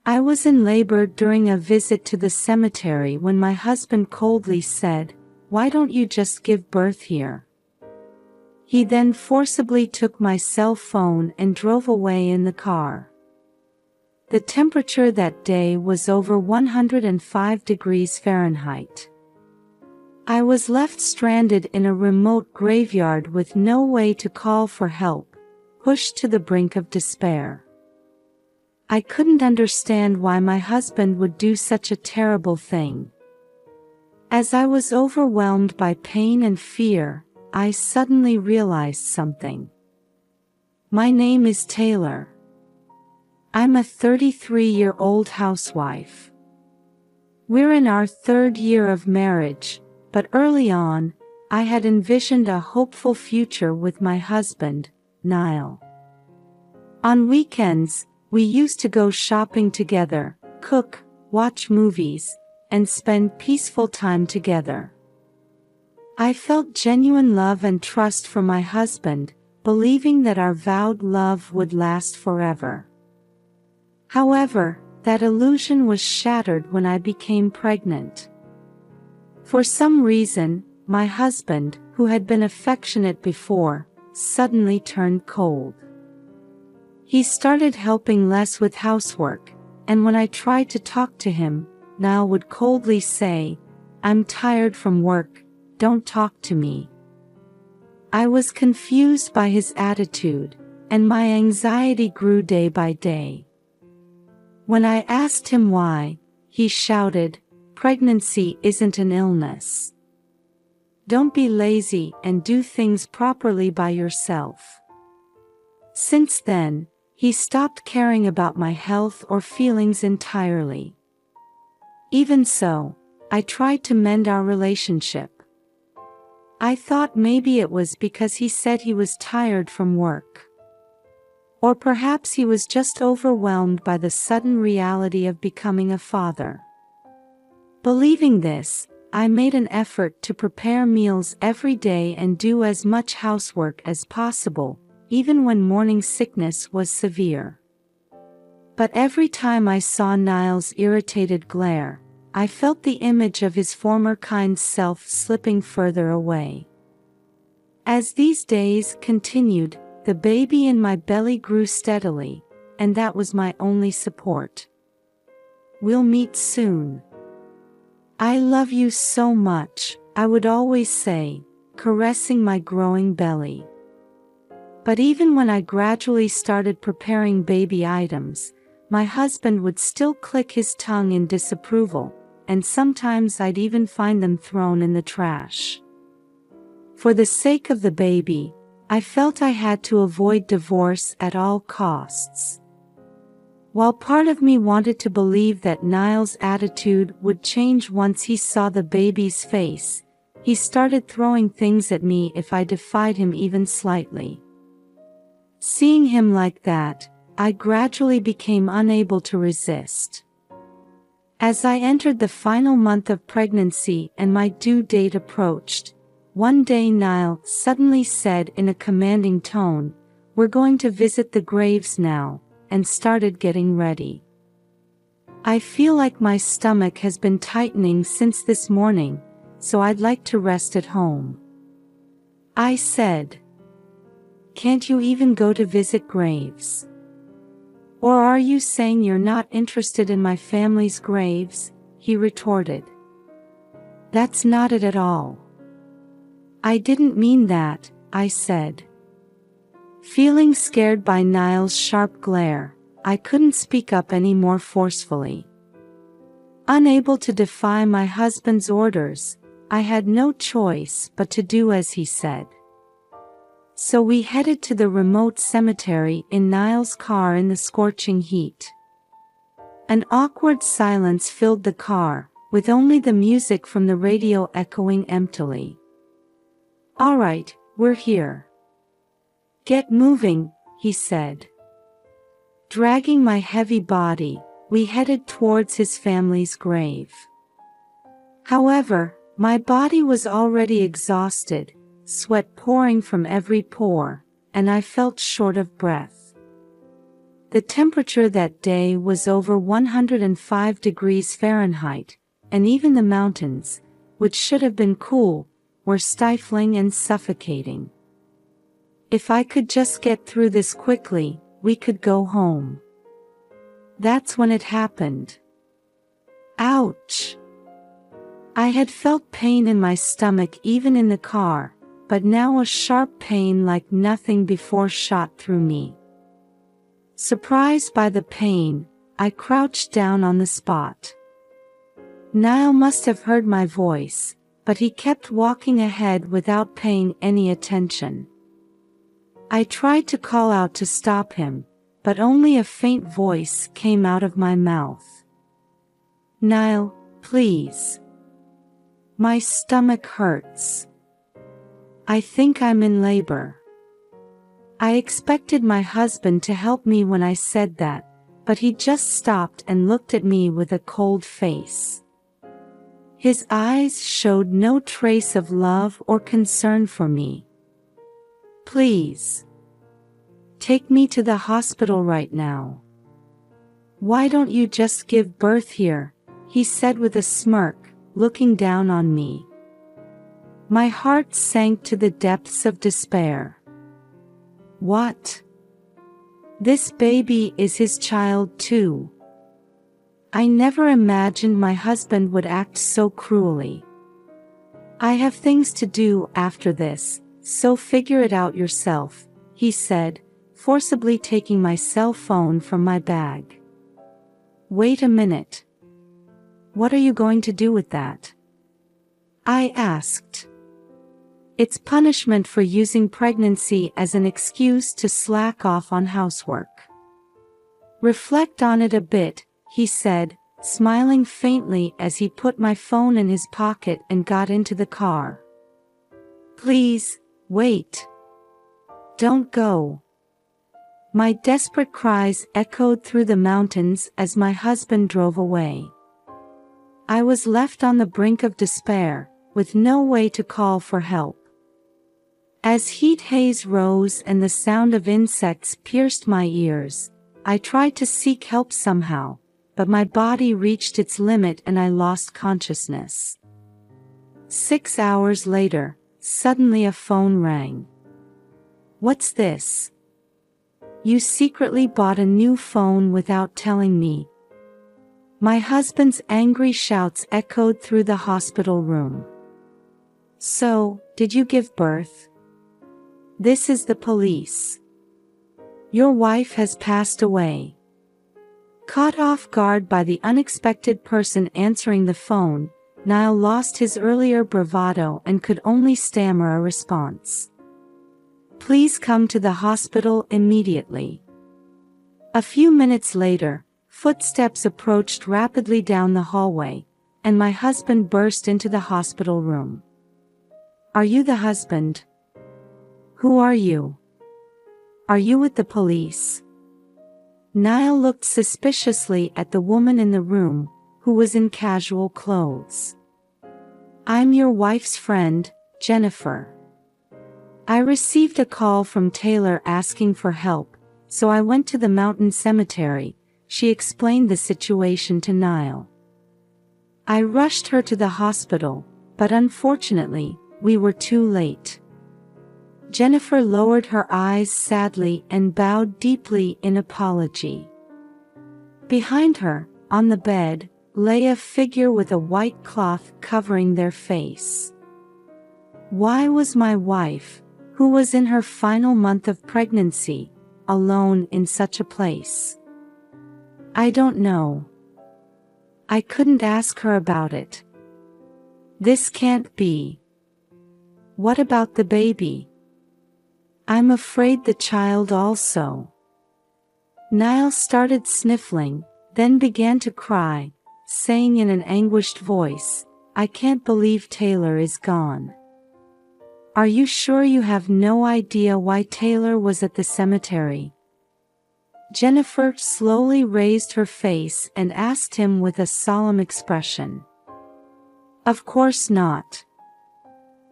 I was in labor during a visit to the cemetery when my husband coldly said, "Why don't you just give birth here?" He then forcibly took my cell phone and drove away in the car. The temperature that day was over 105 degrees Fahrenheit. I was left stranded in a remote graveyard with no way to call for help, pushed to the brink of despair. I couldn't understand why my husband would do such a terrible thing. As I was overwhelmed by pain and fear, I suddenly realized something. My name is Taylor. I'm a 33-year-old housewife. We're in our 3rd year of marriage, but early on, I had envisioned a hopeful future with my husband, Niall. On weekends, we used to go shopping together, cook, watch movies, and spend peaceful time together. I felt genuine love and trust for my husband, believing that our vowed love would last forever. However, that illusion was shattered when I became pregnant. For some reason, my husband, who had been affectionate before, suddenly turned cold. He started helping less with housework, and when I tried to talk to him, Niall would coldly say, "I'm tired from work, don't talk to me." I was confused by his attitude, and my anxiety grew day by day. When I asked him why, he shouted, "Pregnancy isn't an illness. Don't be lazy and do things properly by yourself." Since then, he stopped caring about my health or feelings entirely. Even so, I tried to mend our relationship. I thought maybe it was because he said he was tired from work. Or perhaps he was just overwhelmed by the sudden reality of becoming a father. Believing this, I made an effort to prepare meals every day and do as much housework as possible, even when morning sickness was severe. But every time I saw Niall's irritated glare, I felt the image of his former kind self slipping further away. As these days continued, the baby in my belly grew steadily, and that was my only support. "We'll meet soon. I love you so much," I would always say, caressing my growing belly. But even when I gradually started preparing baby items, my husband would still click his tongue in disapproval, and sometimes I'd even find them thrown in the trash. For the sake of the baby, I felt I had to avoid divorce at all costs. While part of me wanted to believe that Niall's attitude would change once he saw the baby's face, he started throwing things at me if I defied him even slightly. Seeing him like that, I gradually became unable to resist. As I entered the final month of pregnancy and my due date approached, one day Niall suddenly said in a commanding tone, "We're going to visit the graves now," and started getting ready. "I feel like my stomach has been tightening since this morning, so I'd like to rest at home," I said. "Can't you even go to visit graves? Or are you saying you're not interested in my family's graves?" he retorted. "That's not it at all. I didn't mean that," I said. Feeling scared by Niall's sharp glare, I couldn't speak up any more forcefully. Unable to defy my husband's orders, I had no choice but to do as he said. So we headed to the remote cemetery in Niall's car in the scorching heat. An awkward silence filled the car, with only the music from the radio echoing emptily. "All right, we're here. Get moving," he said. Dragging my heavy body, we headed towards his family's grave. However, my body was already exhausted, sweat pouring from every pore, and I felt short of breath. The temperature that day was over 105 degrees Fahrenheit, and even the mountains, which should have been cool, were stifling and suffocating. If I could just get through this quickly, we could go home. That's when it happened. Ouch! I had felt pain in my stomach even in the car, but now a sharp pain like nothing before shot through me. Surprised by the pain, I crouched down on the spot. Niall must have heard my voice, but he kept walking ahead without paying any attention. I tried to call out to stop him, but only a faint voice came out of my mouth. Niall, please. My stomach hurts. I think I'm in labor. I expected my husband to help me when I said that, but he just stopped and looked at me with a cold face. His eyes showed no trace of love or concern for me. Please. Take me to the hospital right now. Why don't you just give birth here? He said with a smirk, looking down on me. My heart sank to the depths of despair. What? This baby is his child too. I never imagined my husband would act so cruelly. I have things to do after this, so figure it out yourself, he said, forcibly taking my cell phone from my bag. Wait a minute. What are you going to do with that? I asked. It's punishment for using pregnancy as an excuse to slack off on housework. Reflect on it a bit, he said, smiling faintly as he put my phone in his pocket and got into the car. Please, wait. Don't go. My desperate cries echoed through the mountains as my husband drove away. I was left on the brink of despair, with no way to call for help. As heat haze rose and the sound of insects pierced my ears, I tried to seek help somehow, but my body reached its limit and I lost consciousness. 6 hours later, suddenly a phone rang. What's this? You secretly bought a new phone without telling me. My husband's angry shouts echoed through the hospital room. So, did you give birth? This is the police. Your wife has passed away. Caught off guard by the unexpected person answering the phone, Niall lost his earlier bravado and could only stammer a response. Please come to the hospital immediately. A few minutes later, footsteps approached rapidly down the hallway, and my husband burst into the hospital room. Are you the husband? Who are you? Are you with the police? Niall looked suspiciously at the woman in the room, who was in casual clothes. I'm your wife's friend, Jennifer. I received a call from Taylor asking for help, so I went to the mountain cemetery. She explained the situation to Niall. I rushed her to the hospital, but unfortunately, we were too late. Jennifer lowered her eyes sadly and bowed deeply in apology. Behind her, on the bed, lay a figure with a white cloth covering their face. Why was my wife, who was in her final month of pregnancy, alone in such a place? I don't know. I couldn't ask her about it. This can't be. What about the baby? I'm afraid the child also. Niall started sniffling, then began to cry, saying in an anguished voice, I can't believe Taylor is gone. Are you sure you have no idea why Taylor was at the cemetery? Jennifer slowly raised her face and asked him with a solemn expression. Of course not.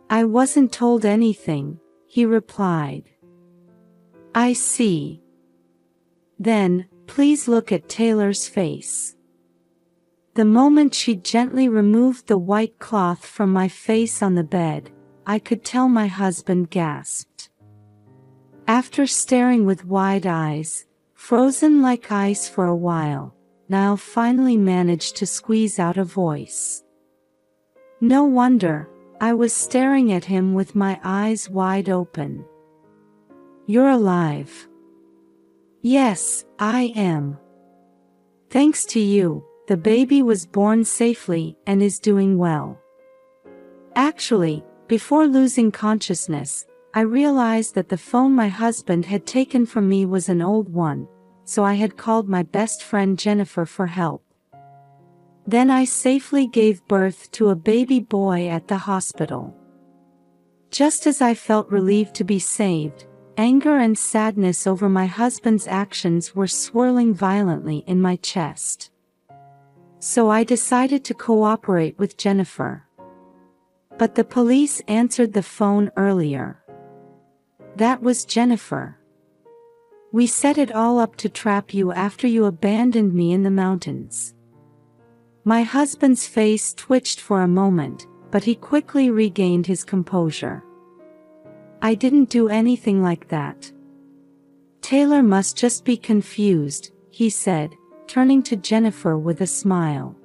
I wasn't told anything, he replied. I see. Then, please look at Taylor's face. The moment she gently removed the white cloth from my face on the bed, I could tell my husband gasped. After staring with wide eyes, frozen like ice for a while, Niall finally managed to squeeze out a voice. No wonder, I was staring at him with my eyes wide open. You're alive. Yes, I am. Thanks to you, the baby was born safely and is doing well. Actually, before losing consciousness, I realized that the phone my husband had taken from me was an old one, so I had called my best friend Jennifer for help. Then I safely gave birth to a baby boy at the hospital. Just as I felt relieved to be saved, anger and sadness over my husband's actions were swirling violently in my chest. So I decided to cooperate with Jennifer. But the police answered the phone earlier. That was Jennifer. We set it all up to trap you after you abandoned me in the mountains. My husband's face twitched for a moment, but he quickly regained his composure. I didn't do anything like that. Taylor must just be confused, he said, turning to Jennifer with a smile.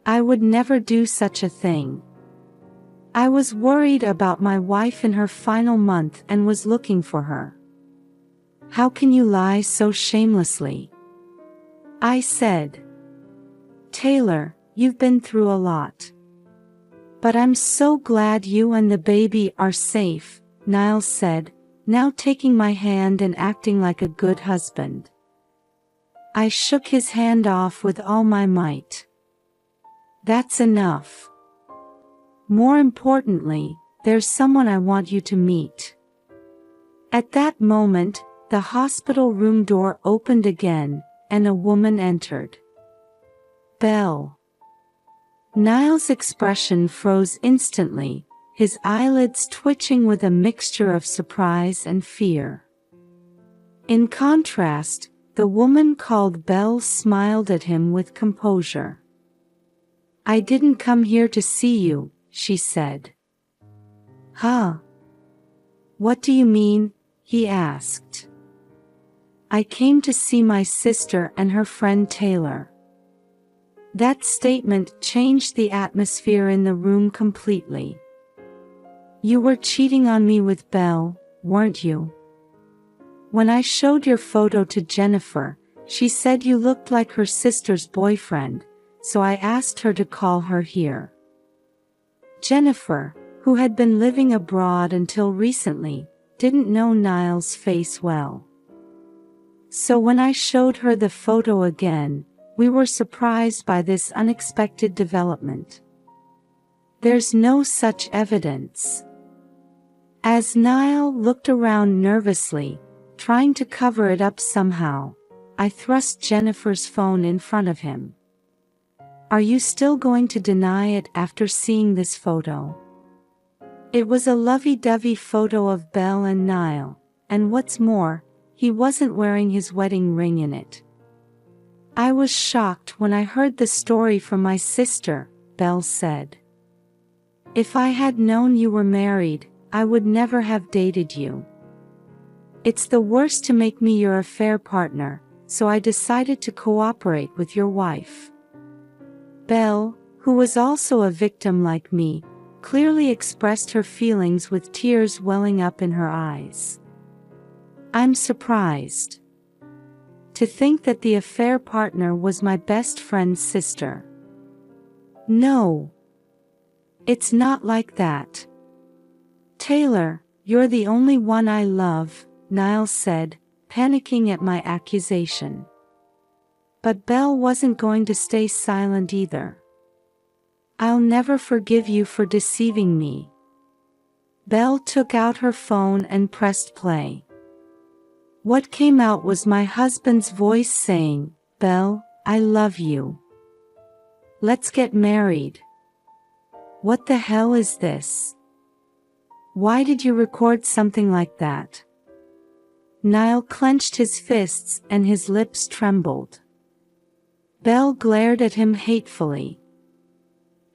I would never do such a thing. I was worried about my wife in her final month and was looking for her. How can you lie so shamelessly? I said. Taylor, you've been through a lot. But I'm so glad you and the baby are safe, Niall said, now taking my hand and acting like a good husband. I shook his hand off with all my might. That's enough. More importantly, there's someone I want you to meet. At that moment, the hospital room door opened again, and a woman entered. Belle. Niall's expression froze instantly, his eyelids twitching with a mixture of surprise and fear. In contrast, the woman called Belle smiled at him with composure. I didn't come here to see you, she said. Huh? What do you mean? He asked. I came to see my sister and her friend Taylor. That statement changed the atmosphere in the room completely. You were cheating on me with Belle, weren't you? When I showed your photo to Jennifer, she said you looked like her sister's boyfriend, so I asked her to call her here. Jennifer, who had been living abroad until recently, didn't know Niall's face well. So when I showed her the photo again, we were surprised by this unexpected development. There's no such evidence. As Niall looked around nervously, trying to cover it up somehow, I thrust Jennifer's phone in front of him. Are you still going to deny it after seeing this photo? It was a lovey-dovey photo of Belle and Niall, and what's more, he wasn't wearing his wedding ring in it. I was shocked when I heard the story from my sister, Belle said. If I had known you were married, I would never have dated you. It's the worst to make me your affair partner, so I decided to cooperate with your wife. Belle, who was also a victim like me, clearly expressed her feelings with tears welling up in her eyes. I'm surprised. To think that the affair partner was my best friend's sister. No. It's not like that. Taylor, you're the only one I love, Niall said, panicking at my accusation. But Belle wasn't going to stay silent either. I'll never forgive you for deceiving me. Belle took out her phone and pressed play. What came out was my husband's voice saying, Belle, I love you. Let's get married. What the hell is this? Why did you record something like that? Niall clenched his fists and his lips trembled. Belle glared at him hatefully.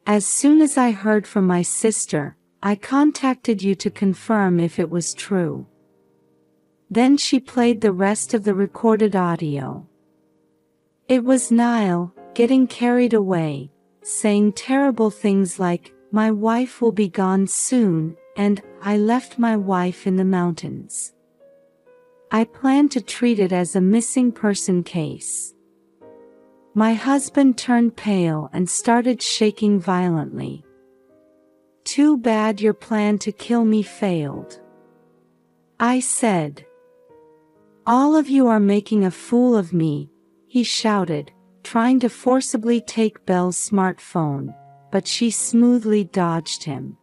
As soon as I heard from my sister, I contacted you to confirm if it was true. Then she played the rest of the recorded audio. It was Niall, getting carried away, saying terrible things like, "My wife will be gone soon," and "I left my wife in the mountains." I plan to treat it as a missing person case. My husband turned pale and started shaking violently. Too bad your plan to kill me failed, I said. All of you are making a fool of me, he shouted, trying to forcibly take Belle's smartphone, but she smoothly dodged him.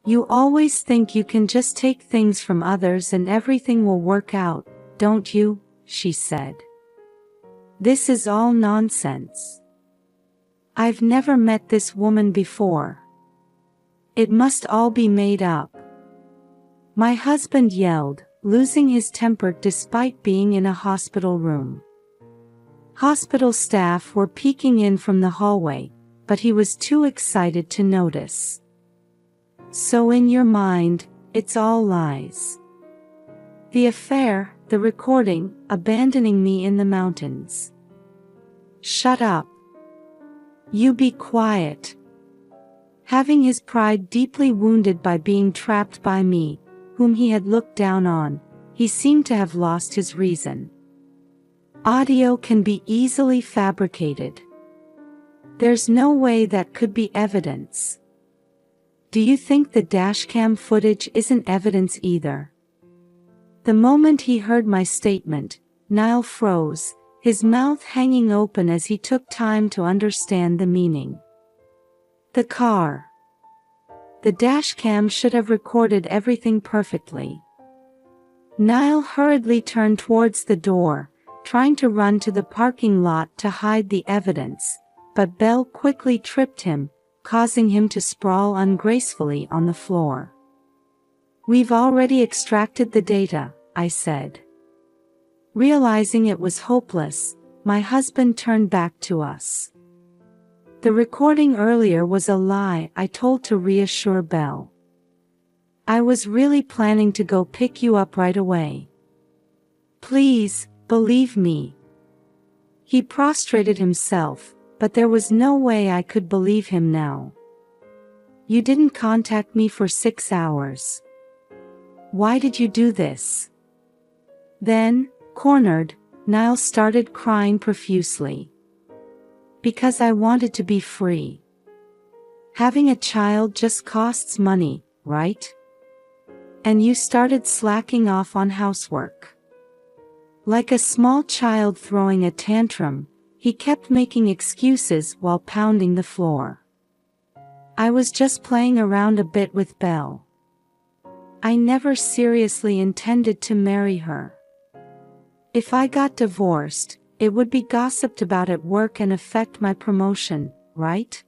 You always think you can just take things from others and everything will work out, don't you? She said. This is all nonsense. I've never met this woman before. It must all be made up. My husband yelled, losing his temper despite being in a hospital room. Hospital staff were peeking in from the hallway, but he was too excited to notice. So in your mind, it's all lies. The affair, the recording, abandoning me in the mountains. Shut up. You be quiet. Having his pride deeply wounded by being trapped by me, whom he had looked down on, he seemed to have lost his reason. Audio can be easily fabricated. There's no way that could be evidence. Do you think the dashcam footage isn't evidence either? The moment he heard my statement, Niall froze, his mouth hanging open as he took time to understand the meaning. The car. The dashcam should have recorded everything perfectly. Niall hurriedly turned towards the door, trying to run to the parking lot to hide the evidence, but Belle quickly tripped him, causing him to sprawl ungracefully on the floor. We've already extracted the data, I said. Realizing it was hopeless, my husband turned back to us. The recording earlier was a lie, I told to reassure Belle. I was really planning to go pick you up right away. Please, believe me. He prostrated himself, but there was no way I could believe him now. You didn't contact me for 6 hours. Why did you do this? Then, cornered, Niall started crying profusely. Because I wanted to be free. Having a child just costs money, right? And you started slacking off on housework. Like a small child throwing a tantrum, he kept making excuses while pounding the floor. I was just playing around a bit with Belle. I never seriously intended to marry her. If I got divorced, it would be gossiped about at work and affect my promotion, right?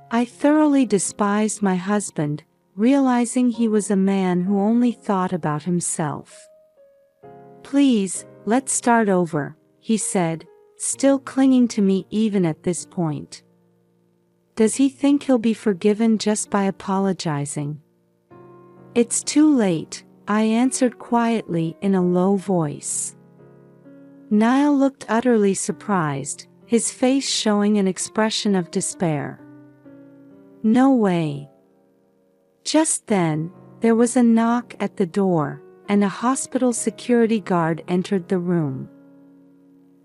I thoroughly despised my husband, realizing he was a man who only thought about himself. Please, let's start over, he said, still clinging to me even at this point. Does he think he'll be forgiven just by apologizing? It's too late, I answered quietly in a low voice. Niall looked utterly surprised, his face showing an expression of despair. No way. Just then, there was a knock at the door, and a hospital security guard entered the room.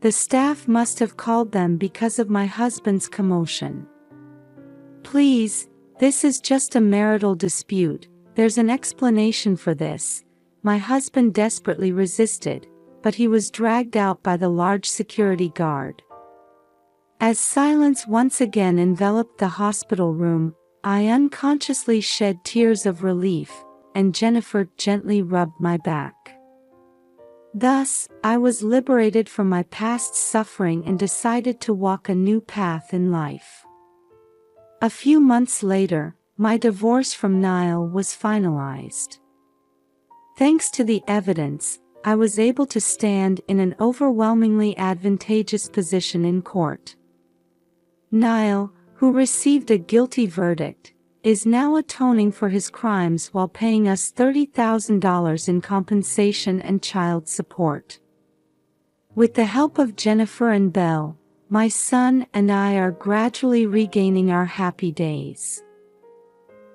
The staff must have called them because of my husband's commotion. Please, this is just a marital dispute, there's an explanation for this. My husband desperately resisted, but he was dragged out by the large security guard. As silence once again enveloped the hospital room, I unconsciously shed tears of relief, and Jennifer gently rubbed my back. Thus, I was liberated from my past suffering and decided to walk a new path in life. A few months later, my divorce from Niall was finalized. Thanks to the evidence, I was able to stand in an overwhelmingly advantageous position in court. Niall, who received a guilty verdict, is now atoning for his crimes while paying us $30,000 in compensation and child support. With the help of Jennifer and Belle, my son and I are gradually regaining our happy days.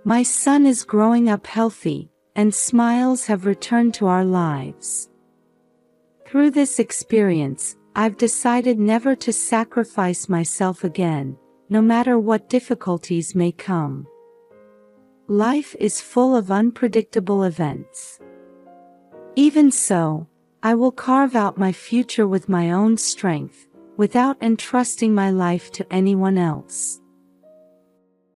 My son is growing up healthy, and smiles have returned to our lives. Through this experience, I've decided never to sacrifice myself again, no matter what difficulties may come. Life is full of unpredictable events. Even so, I will carve out my future with my own strength, without entrusting my life to anyone else.